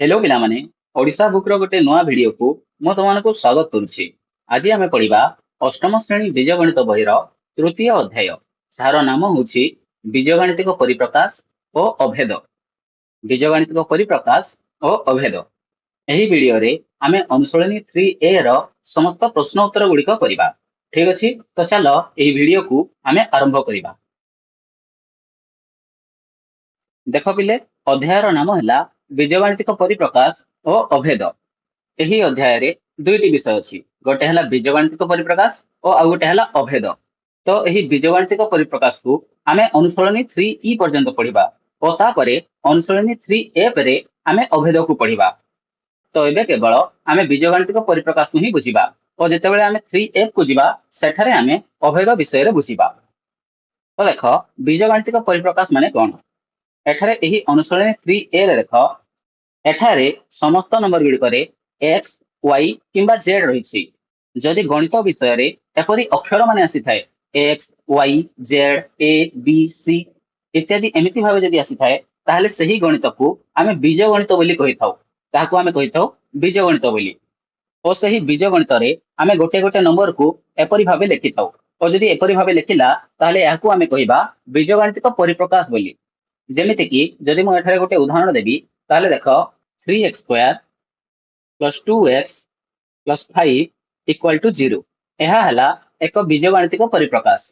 Hello पिलामाने Odisha book रो गोटे नुआ video को मु तुमको स्वागत करुछि। आज आमे पढ़िबा अष्टम श्रेणी बीजगणित बहिर तृतीय अध्याय जार नाम होछि बीजगणितिक परिप्रकाश ओ अभेद। बीजगणितिक परिप्रकाश ओ अभेद एही वीडियो रे आमे अनुसरणी 3A रो समस्त प्रश्न उत्तर गुड़िक करिबा। ठीक अछि, तो चलो एही वीडियो को आमे आरंभ करिबा। देख पिले अध्यायर नाम है बीजगणितिक परिप्रकाश और अभेद। यही अध्याय रे दुईटी विषय अछि, गोटे है बीजगणितिक परिप्रकाश और आउ गोटे है अभेद। तो यही बीजगणितिक परिप्रकाश को आमे अनुसरणी 3E पर्यंत पढ़िबा और तापरे अनुसरणी 3F रे आमे अभेद को पढ़िबा। तो एबे केवल आमे बीजगणितिक परिप्रकाश को ही बुझिबा और जेतेबेले आमे 3F को जिबा सेठारे आमे अभेद विषय रे बुझिबा। तो देख बीजगणितिक परिप्रकाश माने कोन? एठारे एही अनुसरणी 3A रे देख एठारे समस्त नंबर गुड़िक एक्स वाई किंबा जेड रही। जदि गणित विषय रे एपरी अक्षर माने आसी थाए X Y Z A B C इत्यादि एमिति भावे जदि आसी थाए ताहले सही गणित को आमे बीजगणित बोली कहि थाउ। ताहाको आमे कहि थाउ बीजगणित बोली। और सही बीजगणित रे आमे गोटे गोटे नंबर को एपरी भावे लिखि थाउ। और जदि एपरी भावे लिखिला ताहले याको आमे कहिबा बीजगणितिक परिप्रकाश बोली। जेमिति कि जदि मु एठारे गोटे उदाहरण देबी ताहले देखो 3x square plus 2x plus 5 equal to 0 यह है एक बीजगणितिक परिप्रकाश।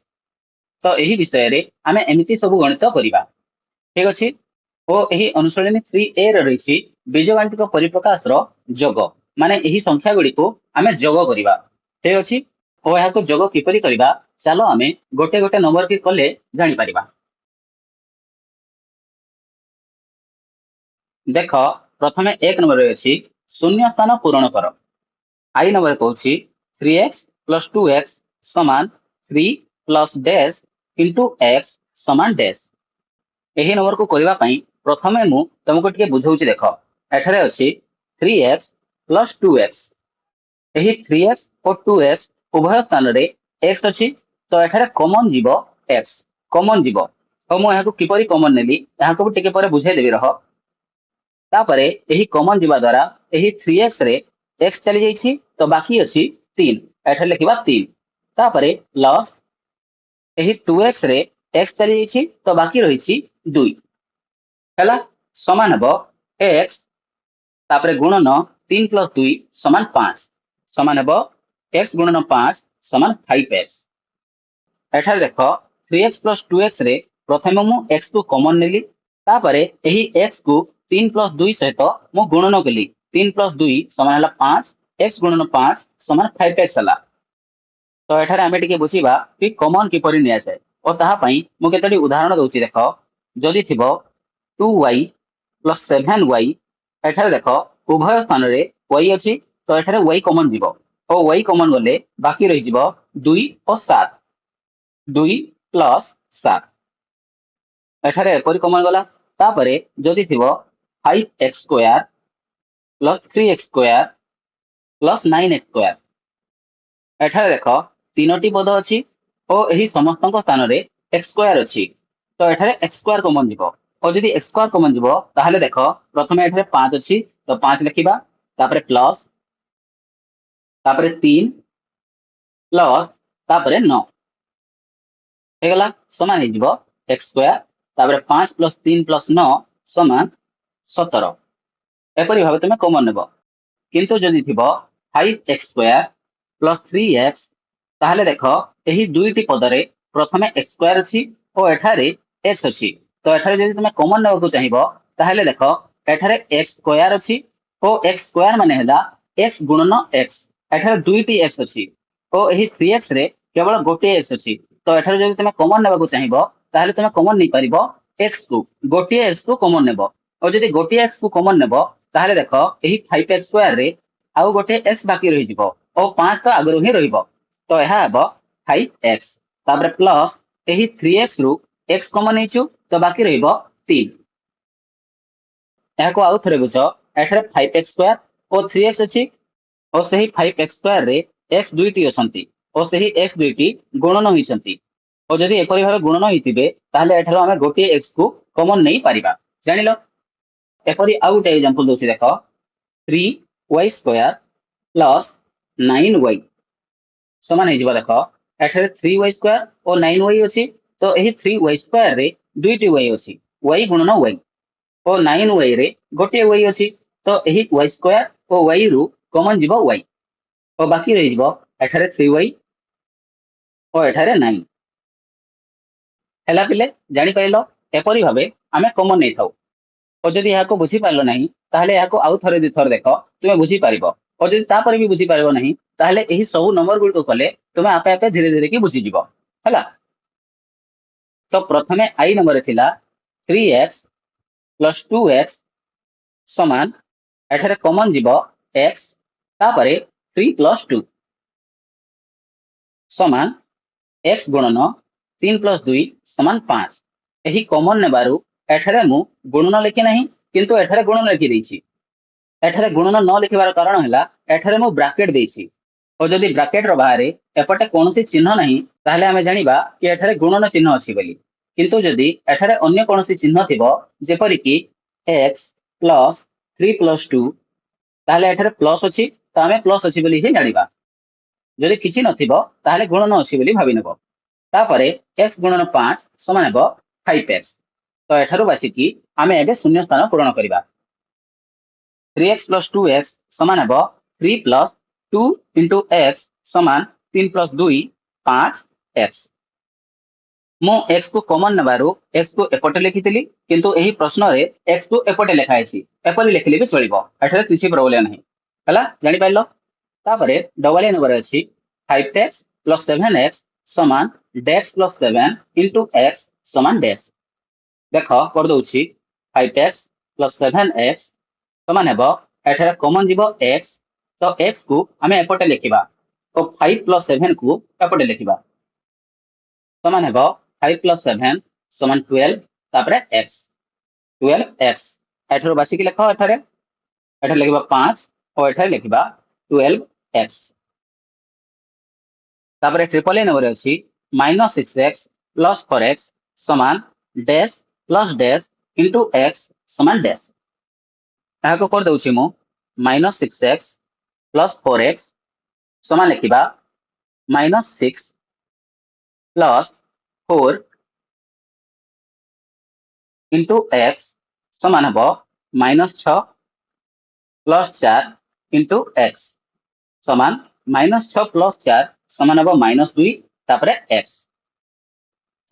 तो यही विषय रे आमे एमिति सब गणित करिबा। ठीक अछि। ओ यही अनुसरणी 3A रे रहिछि बीजगणितिक परिप्रकाश रो जोग माने यही संख्या गुडी को आमे जोग करिबा। ठीक अछि। ओ यहा को जोग किपरि करिबा चलो आमे गोटे गोटे नंबर के कले जानि परिबा। देख प्रथमे एक नंबर अच्छी शून्य स्थान पूरण कर। आई नंबर कौन 3x प्लस 2x समान 3 प्लस डैश इंटू x समान डैश। यही नंबर को करबा पई प्रथमे मु तुमको टिके बुझौछि। देख एठारे अछि 3x प्लस 2x यही 3x और 2x उभय स्थान रे x अछि। तो एठारे कॉमन जीवो x कॉमन जीवो और मु यहां को किपरि कॉमन नेली यहां को टिके परे बुझाई देबी। रह तापरे यही कॉमन जीवा द्वारा यही 3x रे x चली जाइछि तो बाकी अछि 3 एठारे लिखिबा 3 तापरे प्लस यही 2x रे x चली जाइछि तो बाकी रहिछि 2 हैला समान हबो x तापरे गुणन 3 प्लस 2 समान 5 समान हबो x गुणन 5 समान 5x। एठारे देखो 3x प्लस 2x रे प्रथमे मु x को कॉमन नेली तापरे यही x को 3 प्लस 2 सहित मु गुणन कली 3 प्लस 2 समान हला 5 x गुणन 5 समान 5x हला। तो एठारे आमे टिके बुझिबा कि कॉमन किपरि निया जाय और ताहा पई मु केतडी उदाहरण दउछि। देखो जदि थिबो 2y प्लस 7y एठारे देखो उभय स्थान रे y अछि तो एठारे y कॉमन जीवो और y कॉमन गले बाकी रहि जीवो 2 और 7 2 प्लस 7 एठारे एपरि कॉमन गला। तापरे जदि थिबो 5x square plus 3x square plus 9x square एठारे देखो तीनोटी पद अछि और एही समस्त स्थान रे x स्क्वायर अछि तो एठारे x स्क्वायर कॉमन जीवो और जदि x स्क्वायर कॉमन जीवो ताहले देखो प्रथमे एठारे 5 अछि तो 5 लिखिबा तापरे प्लस तापरे 3 प्लस तापरे 9 हेगला समान हे जीवो x स्क्वायर तापरे 5 प्लस 3 प्लस 9 समान 17 एपरि भाबे तमे कॉमन नेबो। किंतु जदि थिबो 5x स्क्वायर प्लस 3x ताहले देखो एही दुईटी पदरे प्रथमे x स्क्वायर अछि और एठारे x अछि तो एठारे जदि तमे कॉमन नेबो चाहिबो ताहले देखो एठारे x स्क्वायर अछि और x स्क्वायर माने हैला x गुणन x एठारे दुईटी x अछि और एही 3x रे केवल गोटे x अछि तो एठारे जदि तमे कॉमन नेबो चाहिबो ताहले तमे कॉमन नै परिबो x को गोटे x को कॉमन नेबो और जदि गोटे x को कॉमन नेबो ताहले देखो एही 5x स्क्वायर रे आउ गोटे x बाकी रहि जिवो और 5 तो आगरो ही रहिबो तो यह हेबो 5x तापर प्लस एही 3x रु x कॉमन नेछु तो बाकी रहिबो 3 याको आउ थरे बुझो एठारे 5x स्क्वायर और 3x अछि और सही 5x स्क्वायर रे x दुईटी अछंती और सही x दुईटी गुणन होइछंती और जदि एपरि भाबे गुणन होइतिबे ताहले एठारो हमें गोटे x को कॉमन नै पारिबा। जानिलो एपरी आउ गोटे एग्जांपल दोसी देख 3y² प्लस 9y समान हो देख एठारे 3y² और 9y अछि तो एही 3y² रे दुईटी y अछि y गुणन y और 9y रे गोटे y अछि तो एही y² और y रु कॉमन जीवो y और बाकी रही जीवो एठारे 3y और एठारे 9 हैला पिले जानि पाइलो एपरी भाबे आमे कॉमन नै थाउ और जदि यहाँ को बुझी पारलो नहीं ताहले यहाँ को आउ थरे दि थर देखो तुमे बुझी पारिबो और जदि तापर भी बुझी पारिबो नहीं ताहले एही सब नंबर गुड को कले तुमे आपे आपे धीरे धीरे की बुझी जीवो हैला। तो प्रथमे आई नंबर थिला 3x प्लस 2x समान एठारे कॉमन जीवो x तापरे 3 प्लस 2 समान x गुणन 3 प्लस 2 समान 5 एही कॉमन नेबारु एठारे मु गुणन लिखि नहीं किंतु एठारे गुणन लिखि दैछि एठारे गुणन न लिखिबार कारण हला एठारे मु ब्रैकेट देछि और जदि ब्रैकेट रो बाहरे एपटे कोनोसी चिन्ह नहीं ताहले हमें जानिबा कि एठारे गुणन चिन्ह अछि बोली किंतु जदि एठारे अन्य कोनोसी चिन्ह थिबो जेपरि कि x प्लस 3 प्लस 2 ताहले एठारे प्लस अछि त हमें प्लस अछि बोली ही जानिबा जदि किछि नथिबो ताहले गुणन अछि बोली भाबि नेबो तापरे x गुणन 5 समान हेबो 5x तो एठारु बासिकी आमे एबे शून्य स्थान पूरण करिबा 3x प्लस 2x समान हेबो 3 प्लस 2 इंटू x समान 3 प्लस 2 5x मु x को कॉमन नेबारु x को एपटे लिखितली किंतु एही प्रश्न रे x को एपटे लेखा अछि एपरि लिखिले भी चलिबो एठारे किछि प्रॉब्लम नहीं हला जानि पाइलो तापरे डबल नंबर अछि 5x प्लस 7x समान डेक्स प्लस 7 इंटू x समान डेक्स देख कर दउछि 5x प्लस 7x समान हेबो एठारे कॉमन जीवो x तो x को हमें एपटे लिखिबा तो 5 प्लस 7 को एपटे लिखिबा समान हेबो 5 प्लस 7 समान 12 तापरे x 12x एठारे बासी की लिखो एठारे एठारे लिखिबा 5 और एठारे लिखिबा 12x तापरे ट्रिपल ए नंबर अछि -6x प्लस 4x समान dash plus dash into x समान डैश यहाँ को कर दउछि मु -6x प्लस 4x समान लिखिबा -6 प्लस 4 इंटू x समान हेबो -6 प्लस 4 इंटू x समान -6 प्लस 4 समान हेबो -2 तापरे x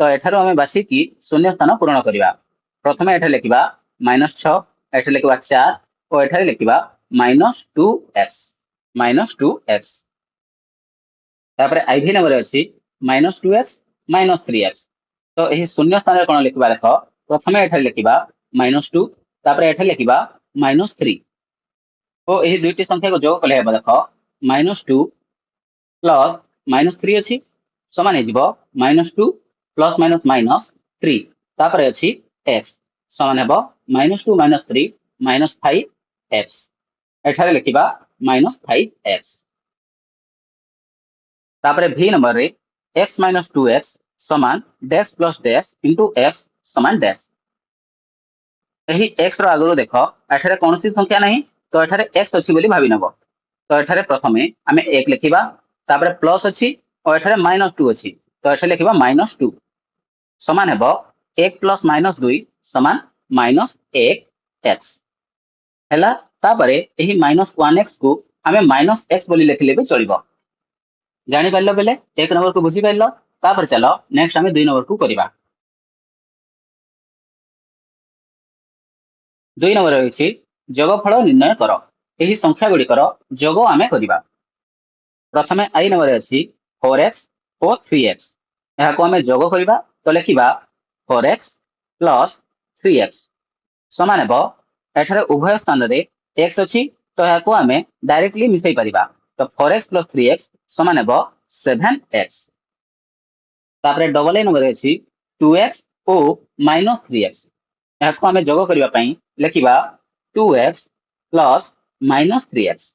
तो एठारो हमें बासी की शून्य स्थान पूर्ण करिबा प्रथमे एठा लिखिबा -6 एठा लिखिबा 4 और एठा लिखिबा -2x तापरे आईवी नंबर अछि -2x -3x तो एही शून्य स्थान रे कोन लिखिबा देखो प्रथमे एठा लिखिबा -2 तापरे एठा लिखिबा -3 तो एही दुईटी संख्या को जोग कले हेबा देखो -2 प्लस -3 अछि समान हे जिवो -2 प्लस माइनस माइनस 3 तापरे अछि x समान हेबो -2 -3 -5x एठारे लिखिबा -5x तापरे v नंबर रे x - 2x समान dash plus dash into x समान डैश एही x रो आगरो देखो एठारे कोनसी संख्या नहीं तो एठारे x अछि बोली भाबी नबो तो एठारे प्रथमे आमे 1 लिखिबा तापरे प्लस अछि और एठारे -2 अछि तो एठारे लिखिबा -2 समान हेबो 1 प्लस -2 समान -1x हैला तापरे एही -1x को आमे -x बोली लिखले भी चलिबो जानि पाइलो बेले एक नंबर को बुझी पाइलो तापर चलो नेक्स्ट आमे 2 नंबर को करिबा 2 नंबर होइछि जोगफल निर्णय करो एही संख्या गुडी करो जोग आमे करिबा प्रथमे आई नंबर अछि 4x और 3x एहा को आमे जोग करिबा तो लिखिबा 4x प्लस 3x समान हेबो एठारे उभय स्थान रे x अछि तो एहा को आमे डायरेक्टली मिसै परिबा तो 4x प्लस 3x समान हेबो 7x तापरे डबल ए नंबर अछि 2x ओ -3x एहा को आमे जोग करिबा पई लिखिबा 2x प्लस -3x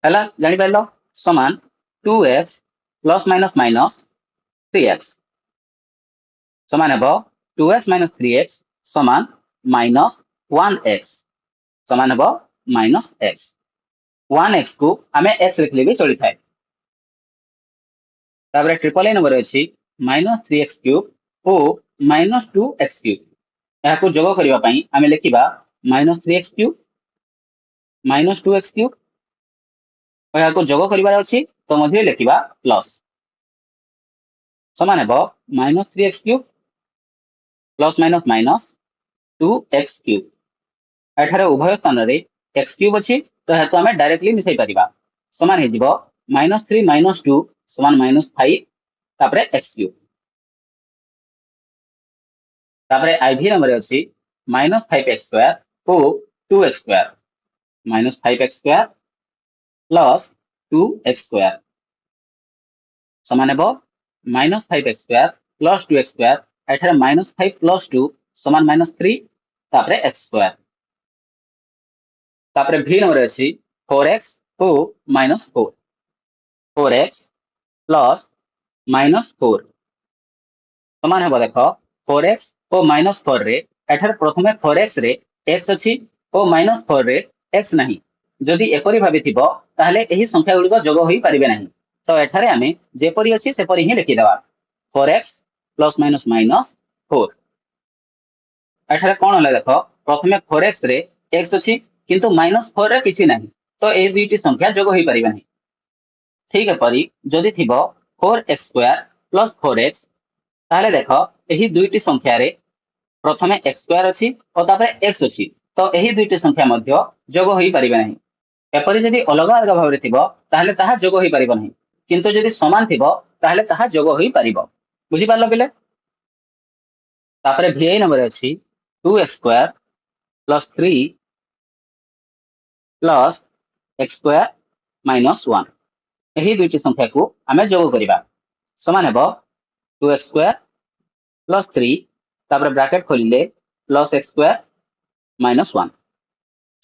हला जानि पाइलो समान 2x plus minus minus 3x समान हेबो 2x - 3x समान 1x समान हम माइनस एक्स 1x को आम एक्स लिखले भी चली थाए ट्रिपल ए नंबर अच्छी -3x³ और -2x³ यहाँ जोग करने आम लिखा -3x³ -2x³ और यहाँ जोग करार अच्छी तो मझे लिखा प्लस समान हम -3x³ plus minus minus 2x³ एठारे उभय स्थान रे x³ अच्छी तो यहाँ आम डायरेक्टली मिसई पार समान हो -3 - 2 समान -5 तापरे x³ तापरे आईवी नंबर अच्छी -5x² और 2x² -5x² प्लस 2x² समान हम -5x² प्लस 2x² एठारे -5 प्लस 2 समान -3 तापरे x² तापरे v नंबर अच्छी 4x और -4 4x प्लस -4 समान हम देख 4x और -4 रे एठार प्रथमे 4x रे x अच्छी और -4 रे x नहीं जदि एपरी भाबी थिबो ताहले एही संख्या गुड़िक जोग होई परिबे नहीं तो एठारे आमे जेपरी अच्छी सेपरी ही लिखि देबा 4x प्लस माइनस माइनस 4 एठारे कोन होला देख प्रथमे 4x रे x अच्छी किंतु -4 रे किछि नहीं तो ए दुईटी संख्या जोग होई परिबे नहीं ठीक एपरी जदि थिबो 4x² प्लस 4x ताहले देख एही दुईटी संख्या रे प्रथमे x² अच्छी और तापर x अच्छी तो एही दुईटी संख्या मध्य जोग होई परिबे नहीं एपरि जदि अलग अलग भाव रे थिबो ताहले ताहा जोग होई परिबो नहीं किंतु जदि समान थिबो ताहले ताहा जोग होई परिबो बुझी पारलो पिले तापरे vi नंबर अछि 2x² plus 3 plus x² minus 1 एही दुईटी संख्या को आमे जोग करिबा समान हेबो 2x² प्लस 3 तापर ब्रैकेट खोलिले प्लस x² माइनस 1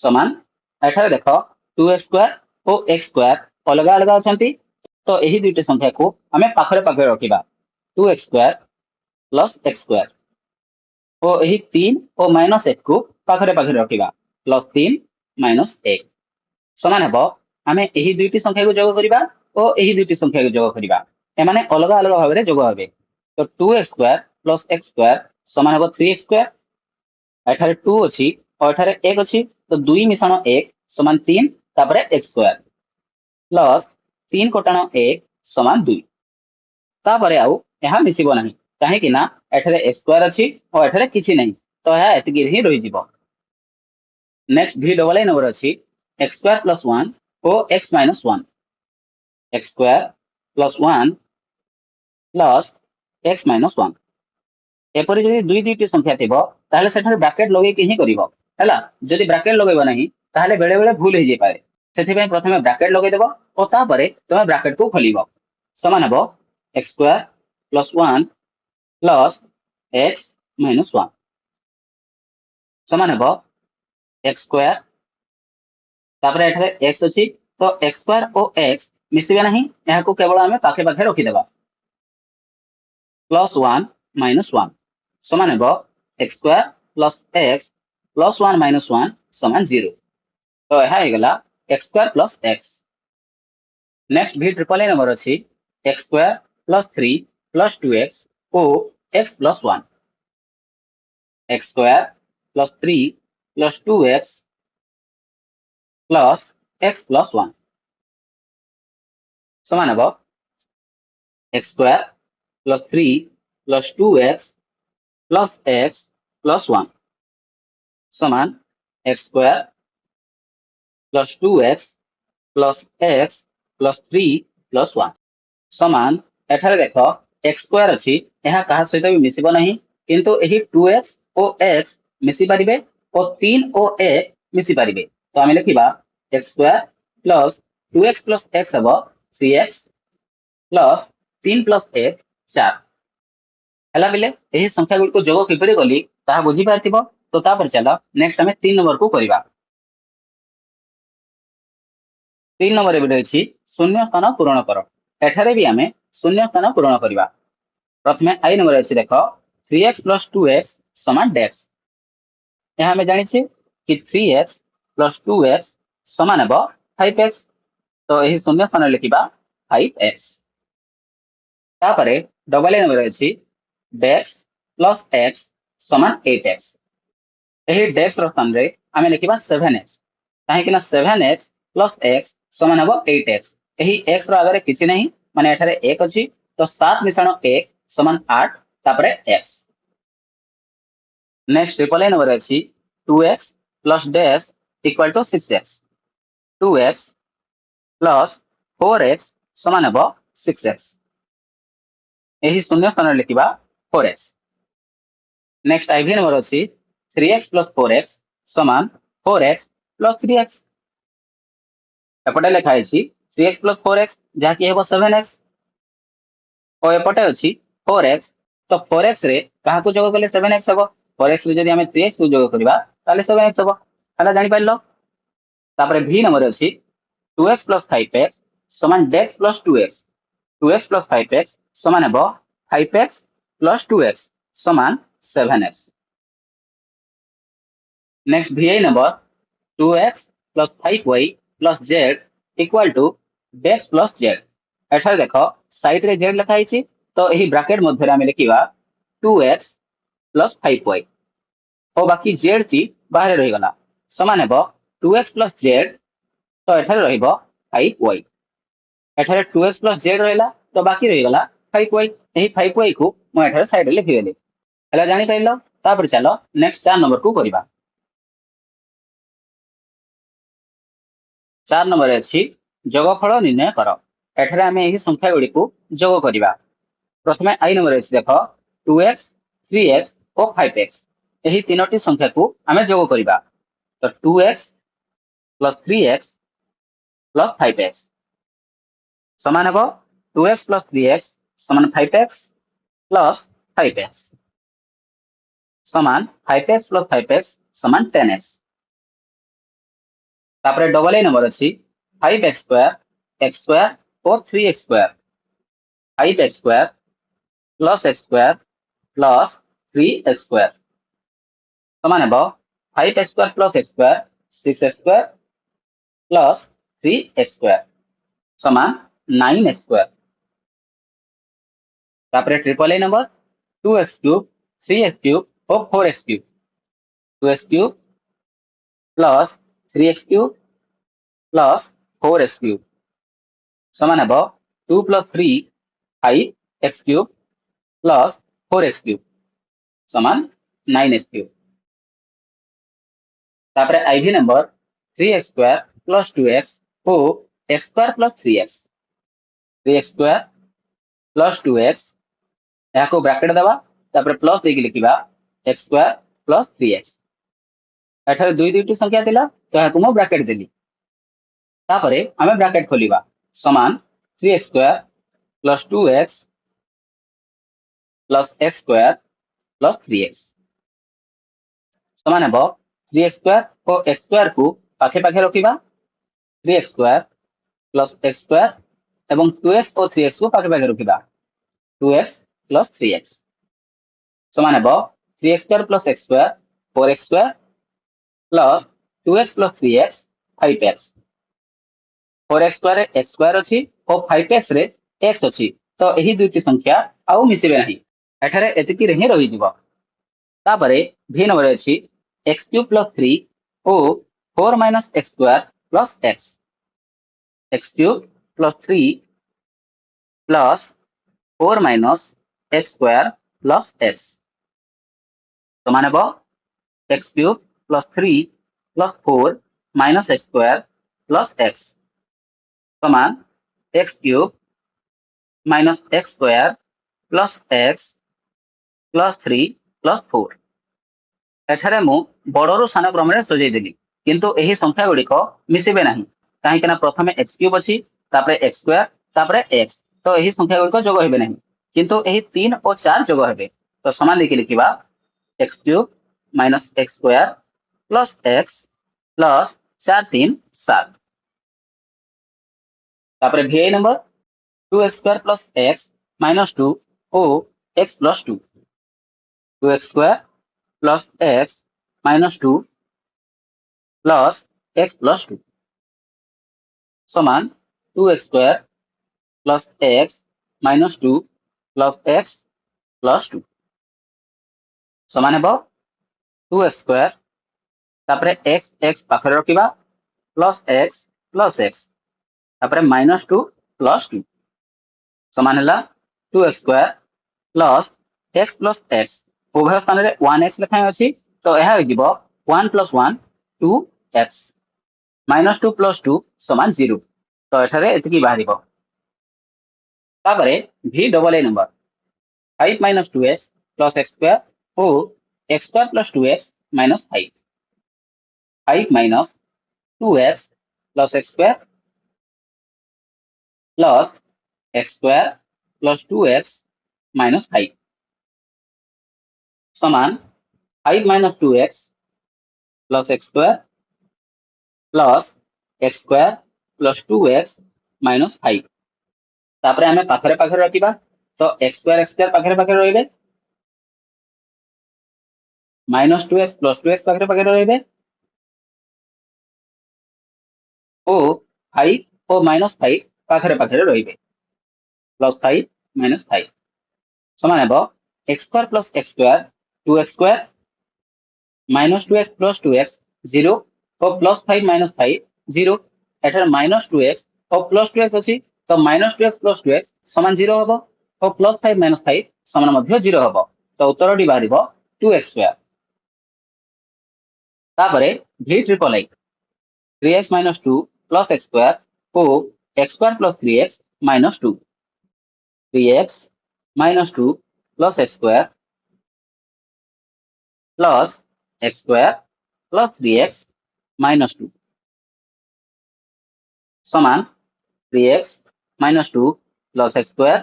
समान एठारे देखो 2x² और x² अलग अलग अछंती तो एही दुईटी संख्या को आमे पाखरे पाखरे रखिबा 2x² प्लस x² और एही 3 और माइनस 1 को पाखरे पाखरे रखिबा प्लस 3 माइनस 1 समान हेबो आमे एही दुईटी संख्या को जोग करिबा और एही दुईटी संख्या को जोग करिबा एमाने अलग अलग भाव रे जोग होबे तो 2x² प्लस x² समान हेबो 3x² एठारे 2 अछि और एठारे 1 अछि तो 2 मिश्रण 1 समान 3 तापरे x² प्लस 3 कोटाण 1 समान 2 तापरे आउ यहा मिसिबो नाही काहे कि ना एठारे x² अछि और एठारे किछि नाही तो यहा एतकी ही रहि जिवो next v double A number अछि x² प्लस 1 और x minus 1 x² plus 1 plus x minus 1 एपरि जदि दुई दुईटी संख्या थिबो ताहले सेठारे ब्रैकेट लगे के ही करिवो हैला जदि ब्रैकेट लगेबो नाही ताहले बेले बेले भूल हे जे पारे सेथि पय प्रथमे ब्रैकेट लगे देबो और तापरे तमे ब्रैकेट को खोलिबो समान हेबो x² plus 1 plus x minus 1 समान हेबो x² तापरे एठारे x अछि तो x² और x मिसिबे नाही यहा को केवल आमे पाखे पाखे रखि देबा प्लस 1 माइनस 1 समान हेबो x² plus x plus 1 minus 1 समान 0 तो यह गला x² plus x next v triple A number अछि x² प्लस 3 प्लस 2x और x plus 1 x² plus 3 plus 2x plus x plus 1 समान हेबो x² plus 3 plus 2x plus x plus 1 समान x² plus 2x plus x plus 3 plus 1 समान एठारे देखो x² अछि यहा कहा सहित भी मिसिबो नाही किंतु एही 2x और x मिसि परिबे और 3 और a मिसि परिबे तो आमे लिखिबा x² plus 2x plus x हेबो 3x प्लस 3 प्लस a 4 हला बिले एही संख्या गुड को जोग किपरि कली ताहा बुझी पारतिबो तो तापर चला नेक्स्ट हमें 3 नंबर को करिबा 3 नंबर एबे अछि शून्य स्थान पूर्ण करो एठारे भी हमें शून्य स्थान पूर्ण करिबा प्रथमे आई नंबर अछि देखो 3x प्लस 2x समान डेक्स यहाँ आम जानी कि 3x प्लस 2x समान हे 5x। तो यही शून्य स्थान लिखा 5x। डबल ए नंबर अच्छी डेक्स प्लस x समान 8x। यही डेक्स स्थान रे आम लिखा 7x कहीं 7x प्लस x समान हे 8x। यही x आगे किसी नहीं माने एठारे 1 अच्छी तो 7 मिश्रण 1 समान 8 तापरे x। Next triple A number अच्छी 2x plus dash equal to 6x। 2x plus 4x समान हे 6x। यही शून्य स्थान लिखा 4x। नेक्स्ट आईवी नंबर अच्छी 3x प्लस 4x समान 4x प्लस 3x। एपटे लिखाई 3x प्लस 4x जहाँकि हे 7x और एपटे अच्छी 4x। तो 4x रे क्या जोग कले 7x हम 4x रे जदि आम 3x को जोग करबा ताले 7x हम ताले जानि पाइलो। तापरे v नंबर अच्छी 2x प्लस 5x समान डेक्स plus 2x। 2x plus 5x समान हे 5x प्लस 2x समान 7x। Next vi number 2x plus 5y plus z equal to डेक्स प्लस z। एठार देख साइड रे z लिखाई तो यही ब्रैकेट मध्य आम लिखा 2x प्लस 5y और बाकी z टी बाहर रहीगला समान हे 2x प्लस z। तो एठार रहिबो 5y। एठारे 2x प्लस z रहिला तो बाकी रहीगला 5y। यही 5y को मैं एठारे साइड रे लिखिदेली हला जानि पाइलो। तापर चलो नेक्स्ट 4 नंबर को करबा। 4 नंबर अच्छी जोगफल निर्णय कर। एठारे आम यही संख्या गुड़ी को जोग करवा। प्रथम आई नंबर अच्छी देख 2x 3x और 5x यही तीनोटी संख्या को आम जोग करवा। तो 2x plus 3x plus 5x समान हे 2x प्लस 3x समान 5x प्लस 5x समान 5x प्लस 5x समान 10x। तापरे डबल ए नंबर अच्छी 5x स्क्वायर और 3x square 5x square plus 3x square समान हे 5x square plus x square 6x square plus 3x square समान 9x square. तापरे triple A number 2x cube 3x cube और 4x cube 2x cube plus 3x cube plus 4x cube समान हे 2 plus 3 5x cube plus 4x cube समान 9x cube. तापरे ivy number 3x square plus 2x को x square plus 3x 3x square plus 2x यहाँ को bracket दबा तापरे plus देके लिखिबा x square plus 3x। एठारे दुई दुईटी संख्या थिला तो यहाँ को मैं ब्रैकेट देली। तापरे आमे ब्रैकेट खोलिबा समान 3x square plus 2x plus x square plus 3x समान हे 3x स्क्वायर और x स्क्वायर को पाखे पाखे रखिबा 3x square plus x square एवं 2x और 3x को पाखे पाखे रखिबा 2x प्लस 3x समान हे 3x square plus x square 4x square plus 2x plus 3x 5x 4x square x square अच्छी और 5x रे x अच्छी तो यही दुईटी संख्या आउ मिसिबे नहीं एठारे एतिकी रे ही रही जिवो। तापरे v नंबर अच्छी x क्यूब प्लस 3 और 4 minus x square plus x cube plus 3 plus 4 minus x square plus x समान हे x cube plus 3 plus 4 minus x square plus x समान x cube minus x square plus x plus 3 plus 4। एठारे मु बड़रू सान क्रम रे सजै देली किंतु एही संख्या गुडी को मिसिबे नाही काहे प्रथमे x क्यूब अछि तापरे x स्क्वायर तापरे x तो एही संख्या गुडी को जोग हेबे नाही किंतु एही 3 और 4 जोग हेबे। तो समान लिखि लिखिबा x cube minus x square plus x plus 4 3 7। तापरे vi number 2x square plus x minus 2 ओ x plus 2 2x square plus x -2 plus x plus 2 समान 2x square plus x -2 plus x plus 2 समान हेबो 2x square तापरे x पाखरे रखिबा plus x तापरे -2 plus 2 समान हला 2x square plus x उभय स्थान रे 1x लिखा अछि तो यह हो जिवो 1 + 1 2x -2 + 2 समान 0 तो एठारे एतिकी बाहरिबो तापरे v double A number 5 - 2x + x square ओ x square + 2x - 5 5 - 2x + x square plus x square plus 2x minus 5 समान 5 - 2x plus x square plus x square plus 2x minus 5 तापरे हमें पाखरे पाखरे रखिबा तो x स्क्वायर पाखरे पाखरे रहिबे -2x प्लस 2x पाखरे पाखरे रहिबे ओ 5 ओ -5 पाखरे पाखरे रहिबे +5 -5 समान हेबो x square plus x square 2x square -2x plus 2x 0 और +5 - 5 0 एठार -2x और +2x अछि तो -2x प्लस 2x समान 0 हबो और +5 - 5 समान मध्ये 0 हबो तो उत्तरटी बाहरिबो 2x स्क्वायर तापरे v triple I 3x - 2 plus x square को x square plus 3x - 2 3x - 2 plus x square plus x square plus 3x - 2 समान 3x - 2 plus x square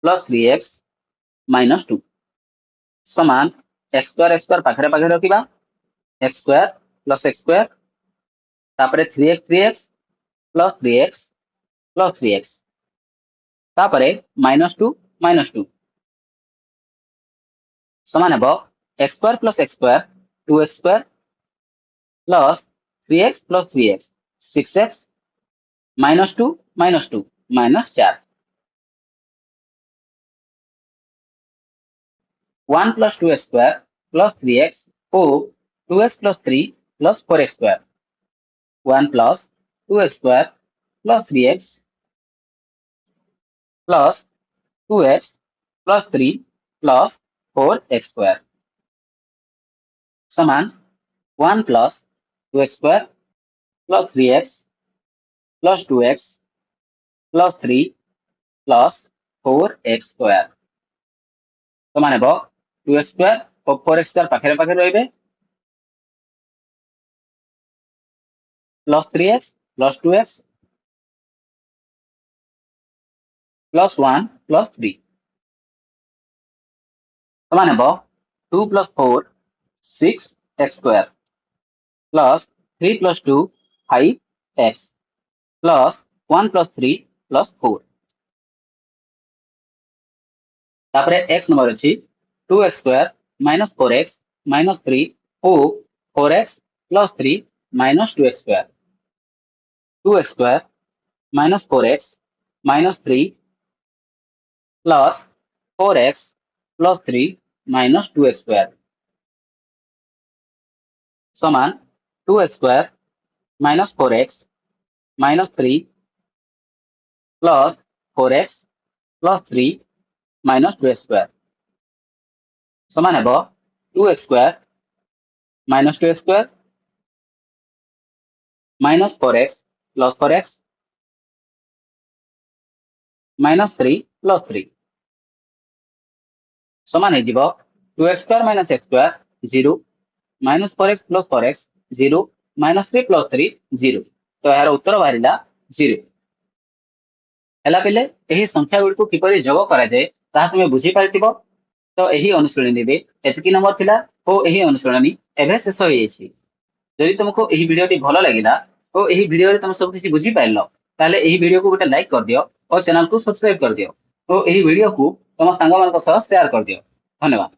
plus 3x - 2 समान x स्क्वायर पाखरे पाखरे रखिबा x square plus x square तापरे 3x plus 3x तापरे -2 -2 समान हेबो x square plus x square 2x square plus 3x plus 3x 6x -2 -2 -4 1 plus 2x square plus 3x ओ 2x plus 3 plus 4x square 1 plus 2x square plus 3x plus 2x plus 3 plus 4x square समान 1 plus 2x square plus 3x plus 2x plus 3 plus 4x square समान हेबो 2x square और 4x square पाखरे पाखरे रहिबे plus 3x plus 2x plus 1 plus 3 समान हेबो 2 plus 4 6x square plus 3 plus 2 5x plus 1 plus 3 plus 4 तापरे x नंबर अछि 2x square minus 4x minus 3 ओ 4x plus 3 minus 2x square 2x square minus 4x minus 3 plus 4x plus 3 minus 2x square समान 2x square minus 4x minus 3 plus 4x plus 3 minus 2x square समान हेबो 2x square minus 2x square minus 4x plus 4x minus 3 plus 3 समान हे जिवो 2x square minus x square 0 minus 4x plus 4x 0 minus 3 plus 3 0 तो यार उत्तर बाहरिला 0 हला पिले एही संख्या गुडी को किपरि जोग करा जाय ता तुमे बुझी पारतिबो तो एही अनुसरणी रे एतकी नंबर थिला ओ एही अनुसरणी एभे शेष होई छि जदि तुमको एही वीडियोटी भलो लागिला ओ एही वीडियो रे तुम सब किछि बुझी पाइलो ताले एही वीडियो को गोटे लाइक कर दियो और चैनल को सब्सक्राइब कर दियो ओ एही वीडियो को तुम सांग मान को साथ शेयर कर दियो धन्यवाद।